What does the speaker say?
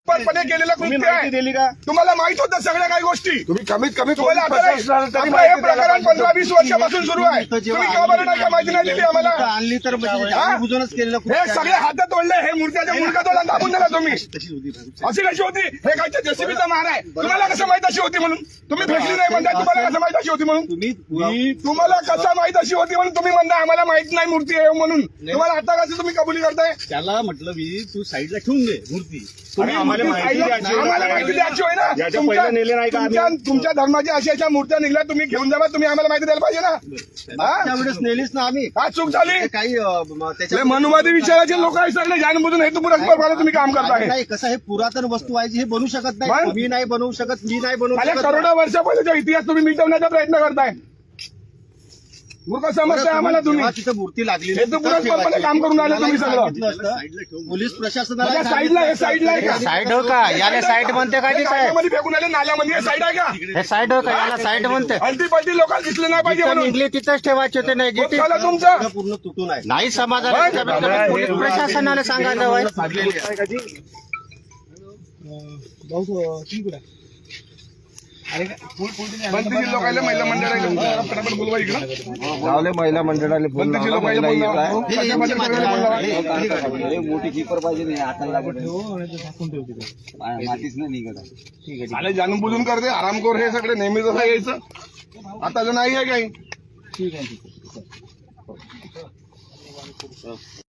पणे केलेलं कृत्य आहे. दिली का तुम्हाला माहित होतं सगळ्या काही गोष्टी. तुम्ही कमीत कमी तुम्हाला आता नाही. आपलं हे प्रकरण 15-20 वर्षापासून सुरू आहे. तुम्ही केव्हा बरं नाही का माहिती नाही दिली आम्हाला. आणली तर बुजूनच केलेलं हे सगळे हातात तोडले. हे मूर्त्याच्या मुलगा दाबून दिला तुम्ही. अशी कशी होती? हे काय जेसीबीचा मार आहे. तुम्हाला कसं माहित अशी होती म्हणून? तुम्ही भेटली नाही म्हणताय. तुम्हाला कसं माहित अशी होती म्हणून? तुम्हाला कसं माहित अशी होती म्हणून तुम्ही म्हणता आम्हाला माहित नाही मूर्ती आहे म्हणून. तुम्हाला आता कसं तुम्ही कबुली करताय? त्याला म्हटलं मी तू साईडला ठेवून दे मूर्ती. आम्हाला माहिती द्यायची होय ना. तुमच्या धर्माच्या अशा मूर्त्या निघल्या तुम्ही घेऊन जावा. तुम्ही आम्हाला माहिती द्यायला पाहिजे ना. त्यावेळेस नेलीच ना आम्ही. काय चूक झाली? काही मनुवादी विचाराचे लोक आहे सगळे जाणबुजून हेतू पुरस्कार तुम्ही काम करताय. नाही कसं हे पुरातन वस्तू आहे हे बनवू शकत नाही. तुम्ही नाही बनवू शकत, मी नाही बनवू शकत. करोडो वर्षा पहिलेचा इतिहास तुम्ही मिटवण्याचा प्रयत्न करताय. मूर्ख समजताय आम्हाला तुम्ही. तिथं मूर्ती लागली हेतू पुरस्कार काम करून आले तुम्ही सगळं. पोलीस प्रशासनाला साईडला आहे. साईडला आहे का? साईड हो का याला साईड म्हणते का नाल्यामध्ये फेकून आले. नाल्यामध्ये साईड आहे का? हे साईड हो का याला साईड म्हणते हलती पलटी लोकांना दिसले नाही पाहिजे म्हणून. निघली तिथंच ठेवायचे ते नाही मग झालं तुमचं. पूर्ण तुटून आहे. नाही समाजाला पोलीस प्रशासनाला सांगायचं वय बंदीची लोकांना महिला मंडळाला फटाफट बोलवा इकडं. महिला मंडळाला बंदीची लोकांना मोठी कीपर पाहिजे नाही हाताला मातीच नाही निघत. आले जाणून बुजून करते आरामखोर हे सगळे नेहमीच असं यायचं. आता तर नाही आहे काही.